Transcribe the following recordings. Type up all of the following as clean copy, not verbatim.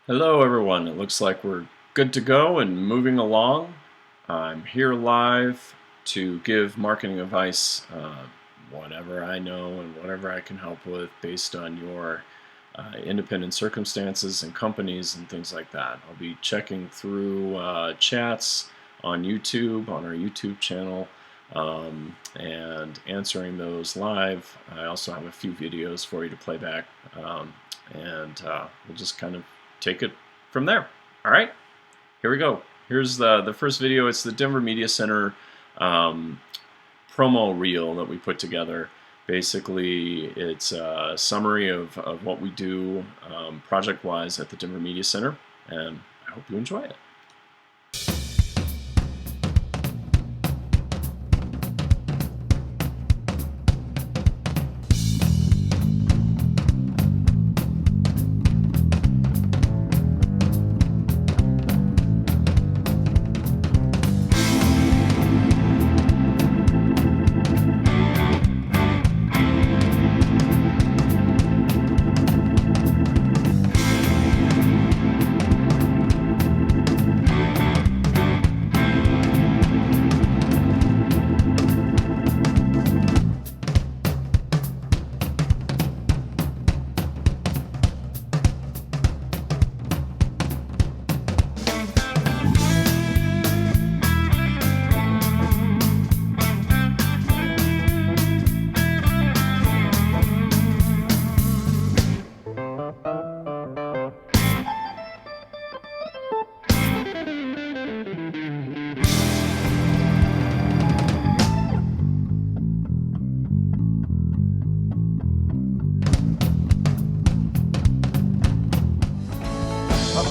Hello everyone, it looks like we're good to go and moving along. I'm here live to give marketing advice, whatever I know and whatever I can help with based on your independent circumstances and companies and things like that. I'll be checking through chats on YouTube, on our YouTube channel, and answering those live. I also have a few videos for you to play back, and we'll just kind of take it from there. All right, here we go. Here's the first video. It's the Denver Media Center promo reel that we put together. Basically, it's a summary of what we do project-wise at the Denver Media Center, and I hope you enjoy it.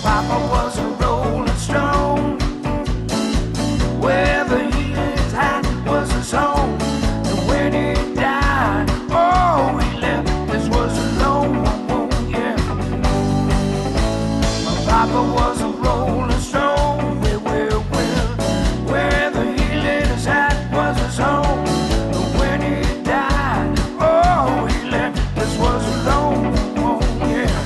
Papa was a rolling stone. Wherever he lived, that was his home. And when he died, oh, he left this was alone. Yeah. My papa was a rolling stone. Wherever he lived, his hat was his home. And when he died, oh, he left this was alone. Yeah.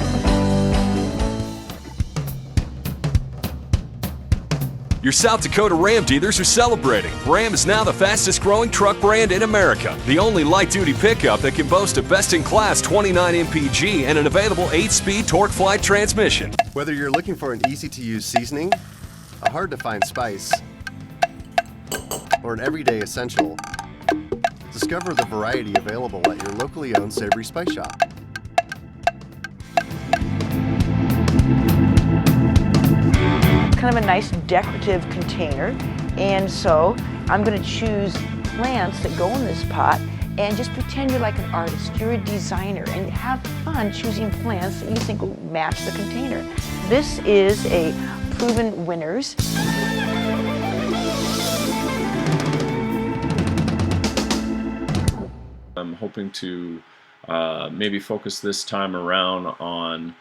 Your South Dakota Ram dealers are celebrating. Ram is now the fastest growing truck brand in America. The only light-duty pickup that can boast a best-in-class 29 mpg and an available 8-speed torque-fly transmission. Whether you're looking for an easy-to-use seasoning, a hard-to-find spice, or an everyday essential, discover the variety available at your locally owned Savory Spice Shop. Kind of a nice decorative container, and so I'm going to choose plants that go in this pot and just pretend you're like an artist, you're a designer, and have fun choosing plants that you think will match the container. This is a Proven Winners. I'm hoping to maybe focus this time around on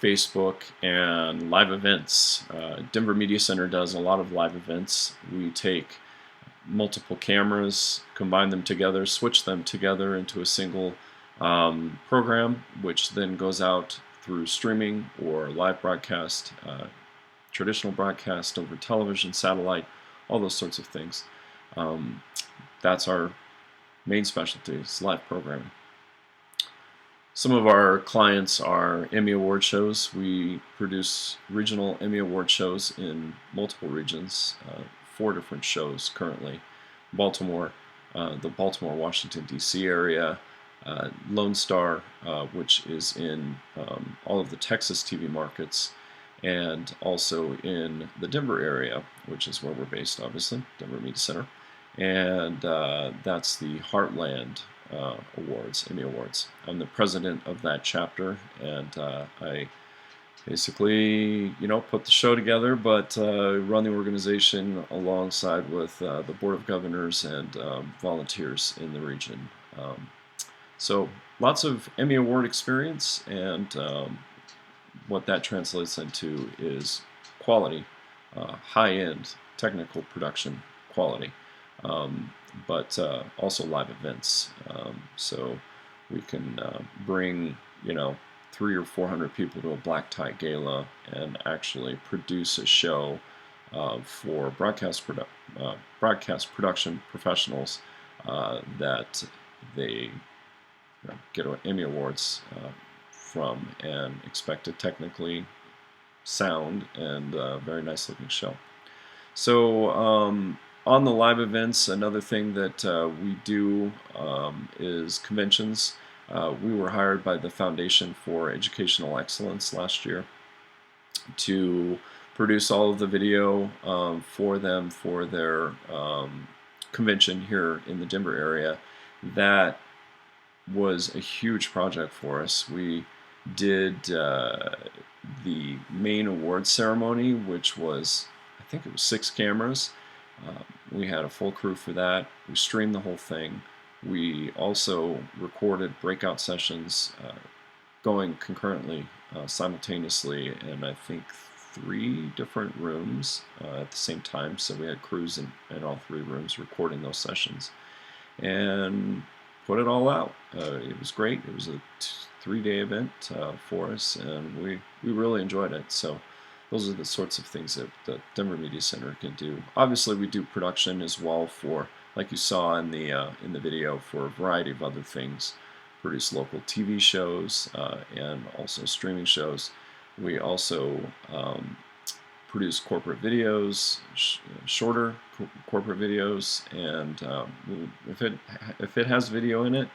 Facebook and live events. Denver Media Center does a lot of live events. We take multiple cameras, combine them together, switch them together into a single program, which then goes out through streaming or live broadcast, traditional broadcast over television, satellite, all those sorts of things. That's our main specialty, is live programming. Some of our clients are Emmy Award shows. We produce regional Emmy Award shows in multiple regions, 4 different shows currently. Baltimore, the Baltimore-Washington, D.C. area, Lone Star, which is in all of the Texas TV markets, and also in the Denver area, which is where we're based, obviously, Denver Media Center. And that's the Heartland Awards, Emmy Awards. I'm the president of that chapter, and I basically, put the show together, but run the organization alongside with the Board of Governors and volunteers in the region. So lots of Emmy Award experience, and what that translates into is quality, high-end technical production quality. But also live events. So we can bring, 300 or 400 people to a black tie gala and actually produce a show for broadcast production professionals that they get Emmy Awards from, and expect a technically sound and very nice looking show. So on the live events, another thing that we do is conventions. We were hired by the Foundation for Educational Excellence last year to produce all of the video for them for their convention here in the Denver area. That was a huge project for us. We did the main award ceremony, which was, I think it was 6 cameras. We had a full crew for that. We streamed the whole thing. We also recorded breakout sessions going concurrently, simultaneously, in I think 3 different rooms at the same time. So we had crews in all 3 rooms recording those sessions and put it all out. It was great. It was a 3-day event for us, and we really enjoyed it. So those are the sorts of things that the Denver Media Center can do. Obviously, we do production as well for, like you saw in the video, for a variety of other things. Produce local TV shows and also streaming shows. We also produce corporate videos, shorter corporate videos, and if it has video in it,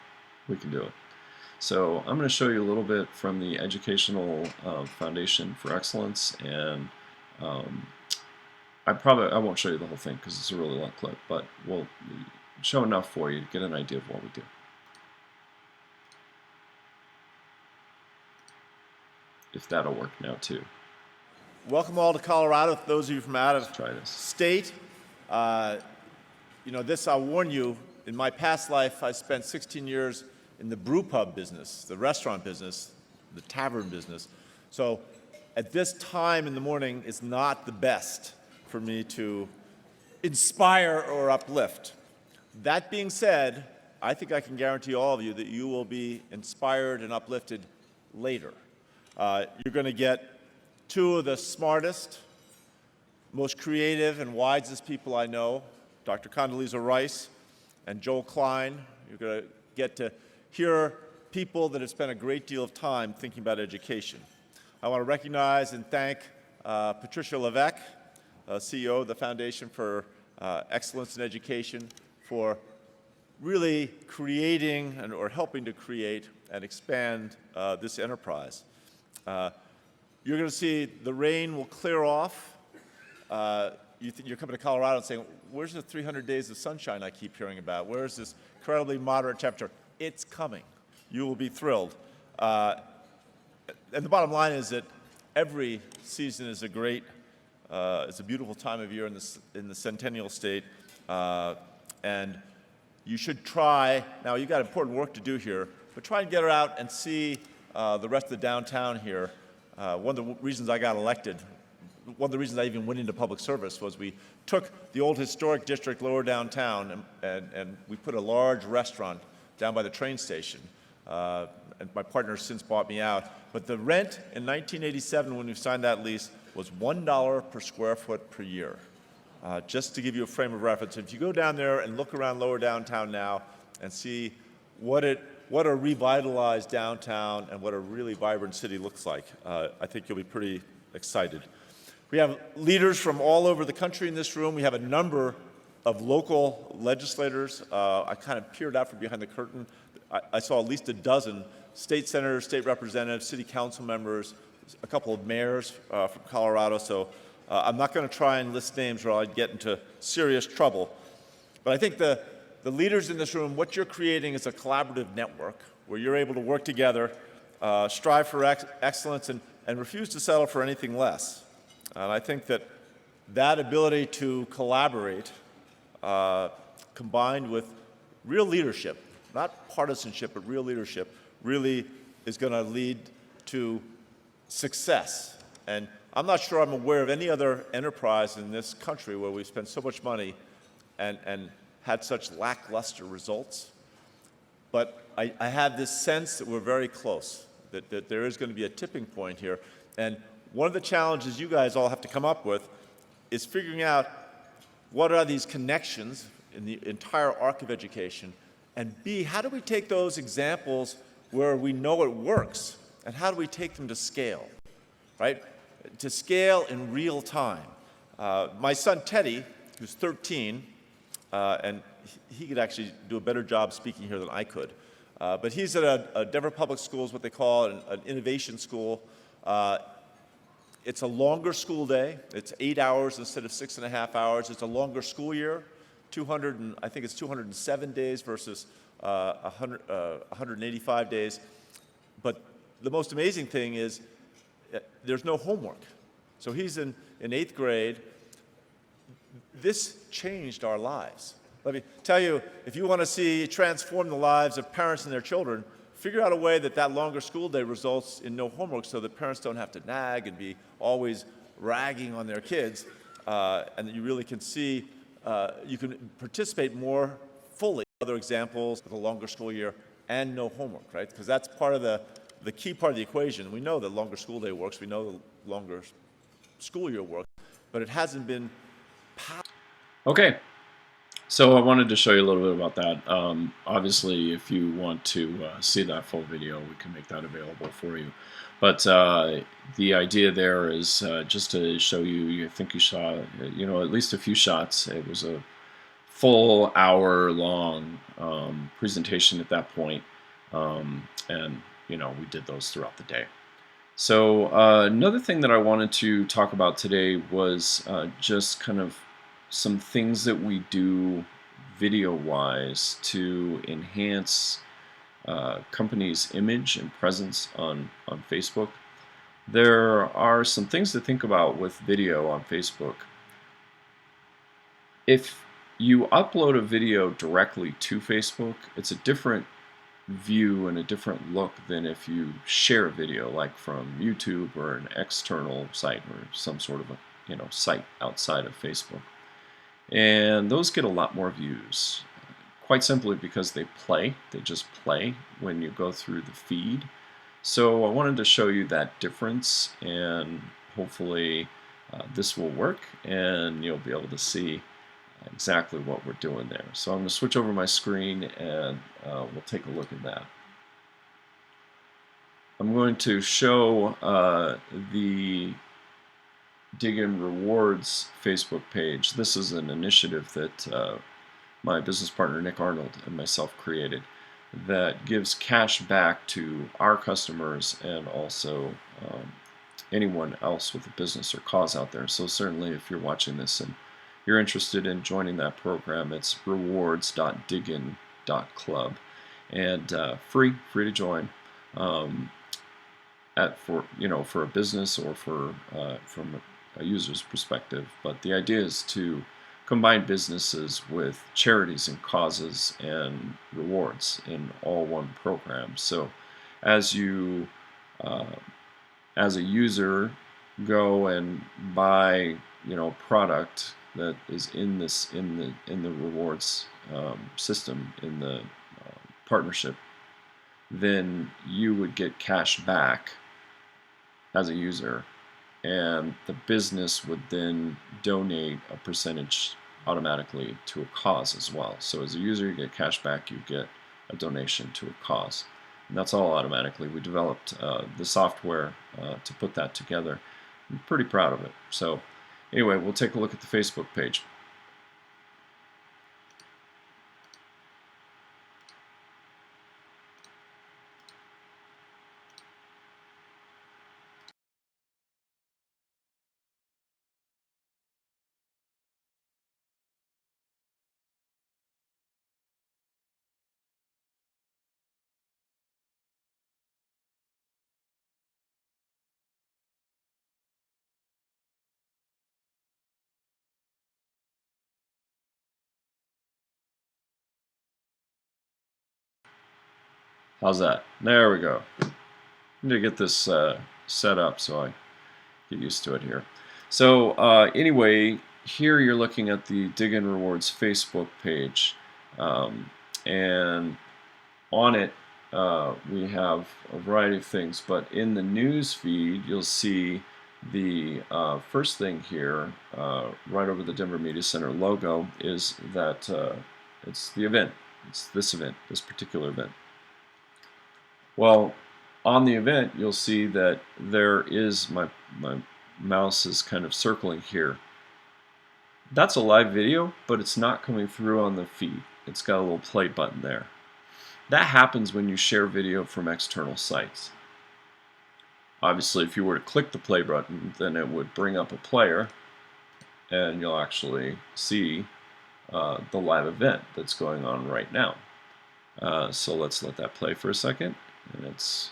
we can do it. So I'm going to show you a little bit from the Educational Foundation for Excellence, and I won't show you the whole thing because it's a really long clip, but we'll show enough for you to get an idea of what we do. If that'll work now too. Welcome all to Colorado, those of you from out of Try this. state. This, I'll warn you, in my past life, I spent 16 years in the brew pub business, the restaurant business, the tavern business. So at this time in the morning is not the best for me to inspire or uplift. That being said, I think I can guarantee all of you that you will be inspired and uplifted later. You're going to get 2 of the smartest, most creative and wisest people I know, Dr. Condoleezza Rice and Joel Klein. You're going to get to hear people that have spent a great deal of time thinking about education. I want to recognize and thank Patricia Levesque, CEO of the Foundation for Excellence in Education, for really creating or helping to create and expand this enterprise. You're going to see the rain will clear off. You're coming to Colorado and saying, where's the 300 days of sunshine I keep hearing about? Where's this incredibly moderate temperature? It's coming. You will be thrilled. And the bottom line is that every season is it's a beautiful time of year in the Centennial State. And you should try, now you've got important work to do here, but try and get her out and see the rest of the downtown here. One of the reasons I got elected, one of the reasons I even went into public service was we took the old historic district lower downtown and we put a large restaurant down by the train station. And my partner has since bought me out. But the rent in 1987 when we signed that lease was $1 per square foot per year. Just to give you a frame of reference, if you go down there and look around lower downtown now and see what a revitalized downtown and what a really vibrant city looks like, I think you'll be pretty excited. We have leaders from all over the country in this room. We have a number of local legislators. I kind of peered out from behind the curtain. I saw at least a dozen state senators, state representatives, city council members, a couple of mayors from Colorado. So I'm not going to try and list names or I'd get into serious trouble. But I think the leaders in this room, what you're creating is a collaborative network where you're able to work together, strive for excellence, and refuse to settle for anything less. And I think that ability to collaborate, combined with real leadership, not partisanship, but real leadership, really is going to lead to success. And I'm not sure I'm aware of any other enterprise in this country where we've spent so much money and had such lackluster results. But I have this sense that we're very close, that there is going to be a tipping point here. And one of the challenges you guys all have to come up with is figuring out what are these connections in the entire arc of education, and B, how do we take those examples where we know it works, and how do we take them to scale, right? To scale in real time. My son Teddy, who's 13, and he could actually do a better job speaking here than I could, but he's at a Denver Public Schools, what they call an innovation school. It's a longer school day. It's 8 hours instead of 6.5 hours. It's a longer school year. I think it's 207 days versus 185 days. But the most amazing thing is there's no homework. So he's in 8th grade. This changed our lives. Let me tell you, if you want to see transform the lives of parents and their children, figure out a way that longer school day results in no homework so that parents don't have to nag and be always ragging on their kids, and that you really can see, you can participate more fully. Other examples with a longer school year and no homework, right? Because that's part of the key part of the equation. We know that longer school day works. We know the longer school year works, but it hasn't been. Okay. So I wanted to show you a little bit about that. Obviously, if you want to see that full video, we can make that available for you. But the idea there is just to show you, I think you saw, at least a few shots. It was a full hour-long presentation at that point. And, we did those throughout the day. So another thing that I wanted to talk about today was just kind of some things that we do video-wise to enhance companies' image and presence on Facebook. There are some things to think about with video on Facebook. If you upload a video directly to Facebook, it's a different view and a different look than if you share a video like from YouTube or an external site or some sort of a site outside of Facebook. And those get a lot more views, quite simply because they just play when you go through the feed. So I wanted to show you that difference, and hopefully this will work and you'll be able to see exactly what we're doing there. So I'm going to switch over my screen and we'll take a look at that. I'm going to show the Dig In Rewards Facebook page. This is an initiative that my business partner Nick Arnold and myself created that gives cash back to our customers and also anyone else with a business or cause out there. So certainly if you're watching this and you're interested in joining that program, it's rewards.digin.club, and free to join for a business or for from a user's perspective. But the idea is to combine businesses with charities and causes and rewards in all one program. So as you as a user go and buy product that is in the rewards system, in the partnership, then you would get cash back as a user, and the business would then donate a percentage automatically to a cause as well. So as a user, you get cash back, you get a donation to a cause, and that's all automatically. We developed the software to put that together. I'm pretty proud of it. So anyway, we'll take a look at the Facebook page. How's that? There we go. I'm going to get this set up so I get used to it here. So anyway, here you're looking at the Dig In Rewards Facebook page, and on it we have a variety of things, but in the news feed, you'll see the first thing here, right over the Denver Media Center logo, is that it's the event. It's this event, this particular event. Well, on the event, you'll see that there is my mouse is kind of circling here. That's a live video, but it's not coming through on the feed. It's got a little play button there. That happens when you share video from external sites. Obviously, if you were to click the play button, then it would bring up a player, and you'll actually see the live event that's going on right now. So let's let that play for a second, and it's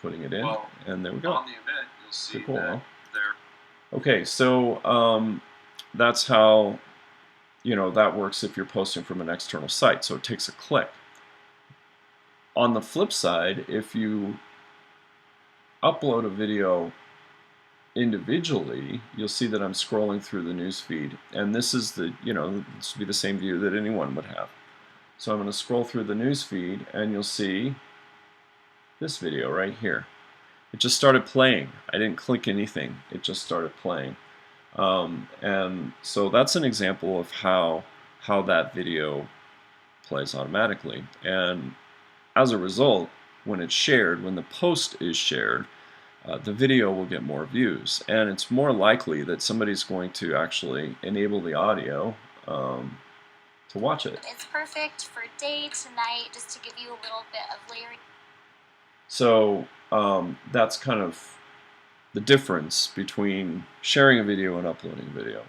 putting it in, and there we go. On the event, you'll see Pretty cool, that huh? there. Okay, so that's how that works if you're posting from an external site. So it takes a click. On the flip side, if you upload a video individually, you'll see that I'm scrolling through the news feed, and this is the this would be the same view that anyone would have. So I'm going to scroll through the news feed, and you'll see this video right here. It just started playing. I didn't click anything. It just started playing. And so that's an example of how that video plays automatically. And as a result, when it's shared, when the post is shared, the video will get more views. And it's more likely that somebody's going to actually enable the audio to watch it. It's perfect for day to night, just to give you a little bit of layering. So that's kind of the difference between sharing a video and uploading a video.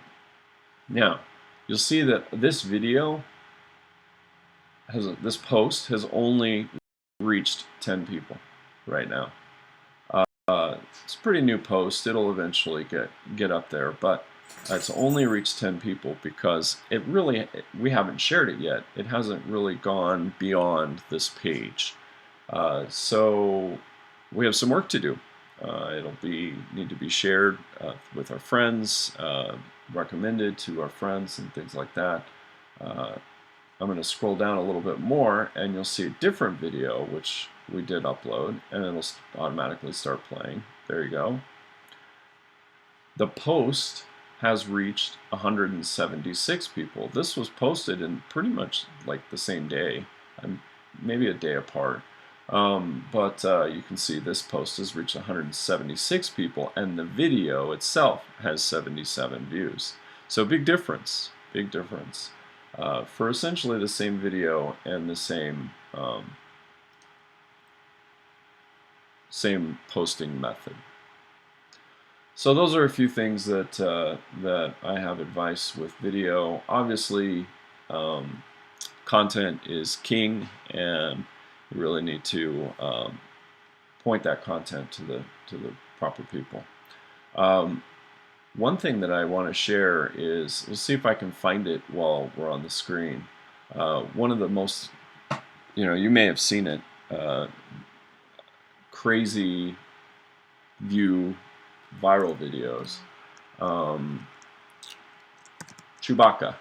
Now, you'll see that this video this post has only reached 10 people right now. It's a pretty new post. It'll eventually get up there, but it's only reached 10 people because we haven't shared it yet. It hasn't really gone beyond this page. So we have some work to do. It'll need to be shared with our friends, recommended to our friends and things like that. I'm going to scroll down a little bit more, and you'll see a different video which we did upload, and it'll automatically start playing. There you go. The post has reached 176 people. This was posted in pretty much like the same day, maybe a day apart. But you can see this post has reached 176 people, and the video itself has 77 views. So big difference, big difference. For essentially the same video and the same posting method. So those are a few things that that I have advice with video. Obviously, content is king, and you really need to point that content to the proper people. One thing that I want to share is, let's see if I can find it while we're on the screen. One of the most, you may have seen it, crazy view viral videos. Chewbacca.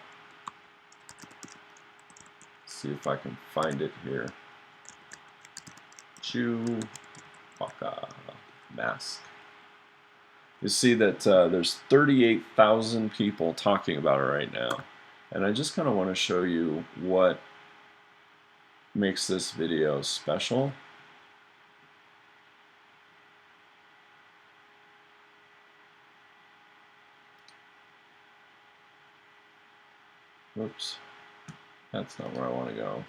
Let's see if I can find it here. Chewbacca mask. You see that there's 38,000 people talking about it right now, and I just kind of want to show you what makes this video special. Whoops, that's not where I want to go.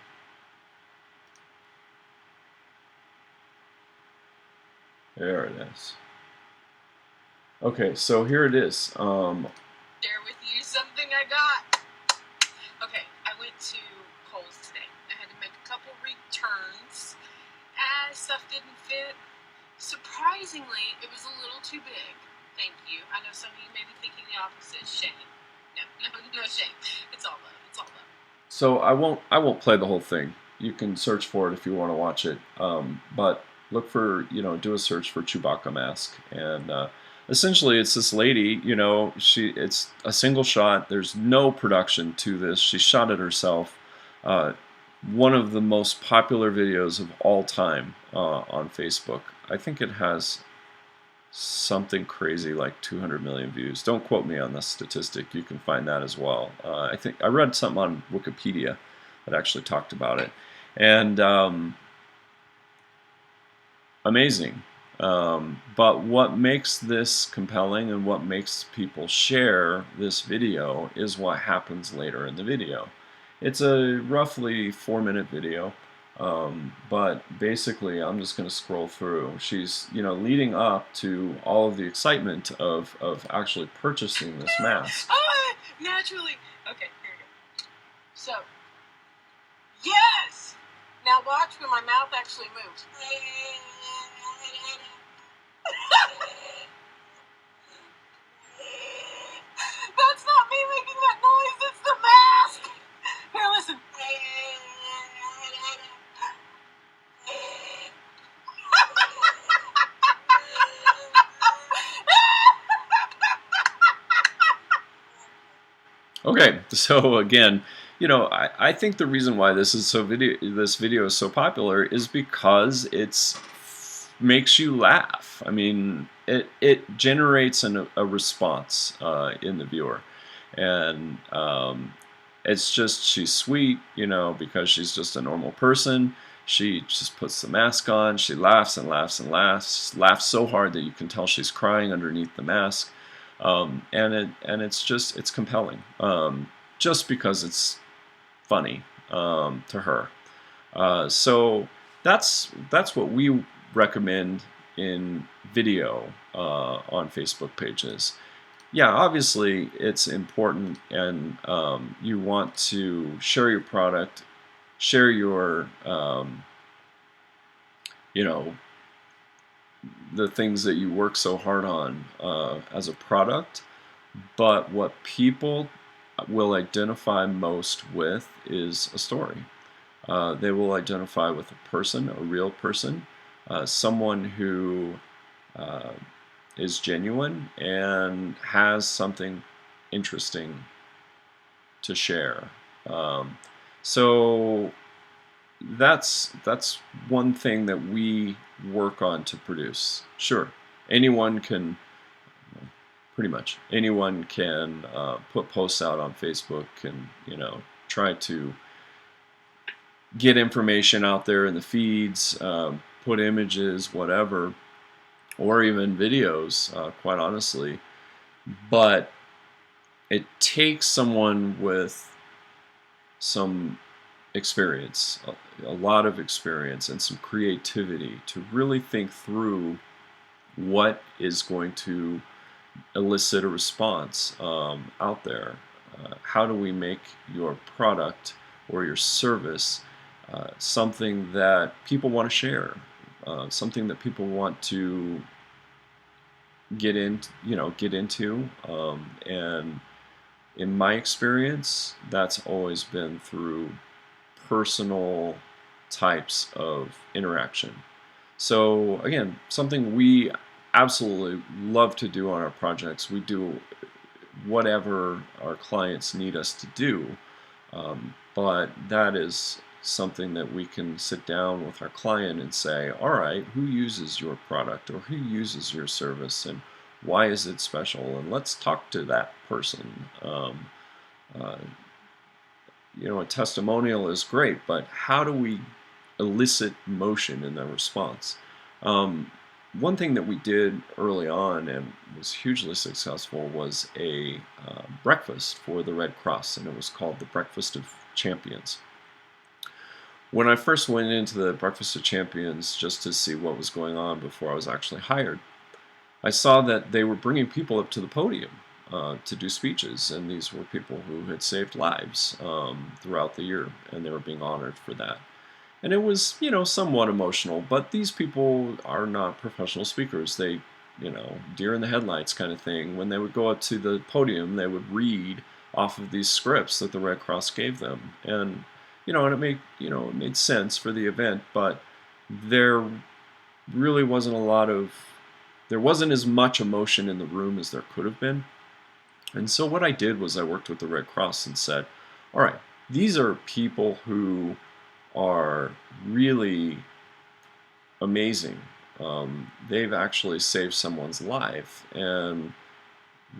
There it is. Okay, so here it is. Share with you something I got. Okay, I went to Kohl's today. I had to make a couple returns as stuff didn't fit. Surprisingly, it was a little too big. Thank you. I know some of you may be thinking the opposite. Shame. No shame. It's all love. It's all love. So I won't play the whole thing. You can search for it if you want to watch it. But look for, do a search for Chewbacca mask, and essentially it's this lady, it's a single shot. There's no production to this. She shot it herself. one of the most popular videos of all time on Facebook. I think it has something crazy like 200 million views. Don't quote me on the statistic. You can find that as well. I think I read something on Wikipedia that actually talked about it, and amazing. But what makes this compelling and what makes people share this video is what happens later in the video. It's a roughly 4-minute video, but basically I'm just going to scroll through. She's, leading up to all of the excitement of actually purchasing this mask. Oh, naturally. Okay, here we go. So, yes! Now watch when my mouth actually moves. That's not me making that noise, it's the mask! Here, listen. Okay, so again, I think the reason why this video is so popular is because it makes you laugh. I mean, it generates a response in the viewer, and it's just, she's sweet, because she's just a normal person. She just puts the mask on. She laughs and laughs and laughs so hard that you can tell she's crying underneath the mask. And it's compelling, just because it's funny to her. So that's what we recommend in video on Facebook pages. Yeah, obviously it's important, and you want to share your product, share your the things that you work so hard on as a product, but what people will identify most with is a story. They will identify with a person, a real person, someone who is genuine and has something interesting to share. So that's one thing that we work on to produce. Sure, anyone can, pretty much anyone can put posts out on Facebook and try to get information out there in the feeds, put images, whatever, or even videos, quite honestly. But it takes someone with some experience, a lot of experience, and some creativity to really think through what is going to elicit a response out there. How do we make your product or your service something that people want to share, something that people want to get into, and in my experience, that's always been through personal types of interaction. So again, something we absolutely love to do on our projects. We do whatever our clients need us to do, but that is something that we can sit down with our client and say, all right, who uses your product or who uses your service, and why is it special? And let's talk to that person. A testimonial is great, but how do we elicit emotion in the response? One thing that we did early on and was hugely successful was a breakfast for the Red Cross, and it was called the Breakfast of Champions. When I first went into the Breakfast of Champions just to see what was going on before I was actually hired, I saw that they were bringing people up to the podium to do speeches, and these were people who had saved lives throughout the year, and they were being honored for that. And it was, somewhat emotional, but these people are not professional speakers. They, deer in the headlights kind of thing. When they would go up to the podium, they would read off of these scripts that the Red Cross gave them, and and it made sense for the event, but there really there wasn't as much emotion in the room as there could have been. And so what I did was I worked with the Red Cross and said, all right, these are people who are really amazing. They've actually saved someone's life, and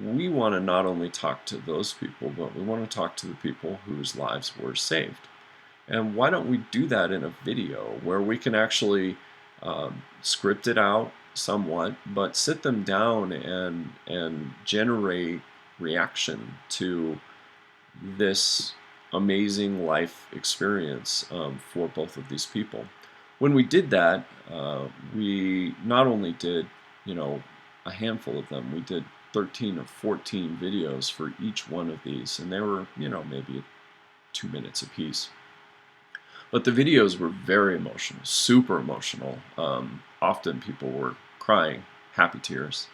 we want to not only talk to those people, but we want to talk to the people whose lives were saved. And why don't we do that in a video where we can actually script it out somewhat, but sit them down and generate reaction to this amazing life experience for both of these people. When we did that, we not only did, a handful of them, we did 13 or 14 videos for each one of these, and they were, maybe 2 minutes apiece. But the videos were very emotional, super emotional. Often people were crying, happy tears.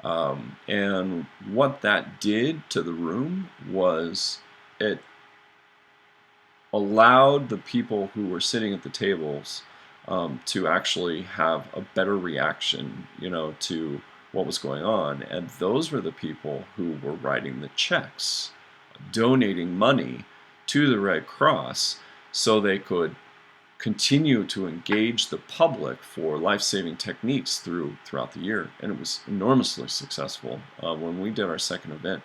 And what that did to the room was it allowed the people who were sitting at the tables to actually have a better reaction, to what was going on. And those were the people who were writing the checks, donating money to the Red Cross so they could continue to engage the public for life-saving techniques throughout the year. And it was enormously successful. When we did our second event,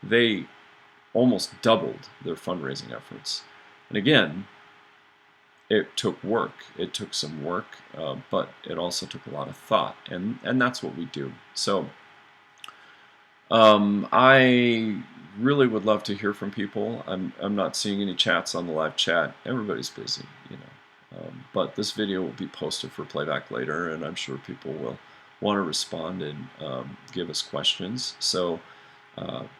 they almost doubled their fundraising efforts. And again, it took work. It took some work, but it also took a lot of thought, and that's what we do. So I really would love to hear from people. I'm not seeing any chats on the live chat. Everybody's busy, but this video will be posted for playback later, and I'm sure people will want to respond and give us questions. So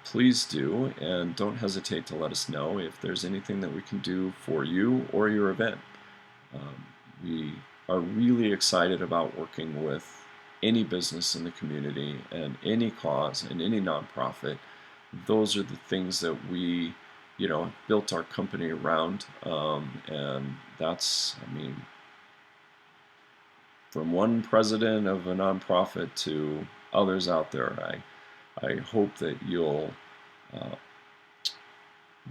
please do, and don't hesitate to let us know if there's anything that we can do for you or your event. We are really excited about working with any business in the community and any cause and any nonprofit. Those are the things that we, built our company around, and that's, from one president of a nonprofit to others out there. I hope that you'll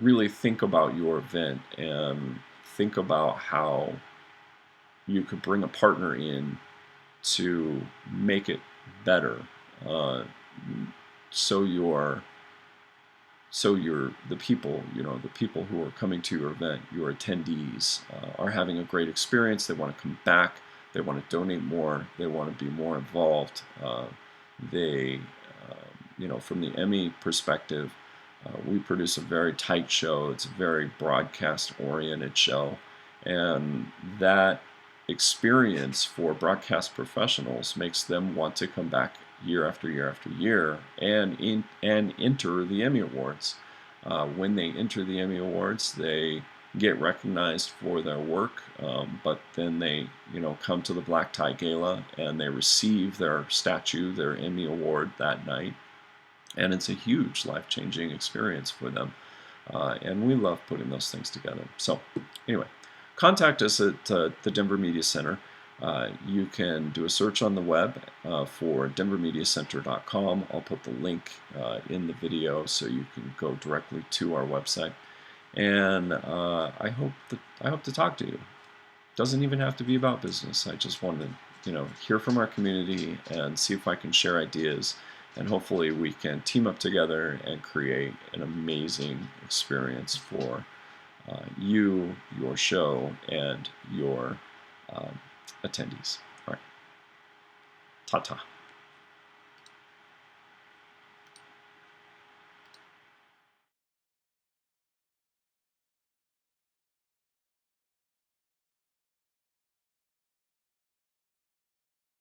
really think about your event and think about how you could bring a partner in to make it better, so the people, the people who are coming to your event, your attendees, are having a great experience. They want to come back. They want to donate more. They want to be more involved. From the Emmy perspective, we produce a very tight show. It's a very broadcast-oriented show, and that experience for broadcast professionals makes them want to come back year after year after year and enter the Emmy Awards. When they enter the Emmy Awards, they get recognized for their work, but then they come to the Black Tie Gala and they receive their statue, their Emmy Award that night, and it's a huge life-changing experience for them, and we love putting those things together. So anyway, contact us at the Denver Media Center. You can do a search on the web for denvermediacenter.com. I'll put the link in the video so you can go directly to our website. And I hope to talk to you. Doesn't even have to be about business. I just want to hear from our community and see if I can share ideas. And hopefully we can team up together and create an amazing experience for you, your show, and your attendees. All right. Ta-ta.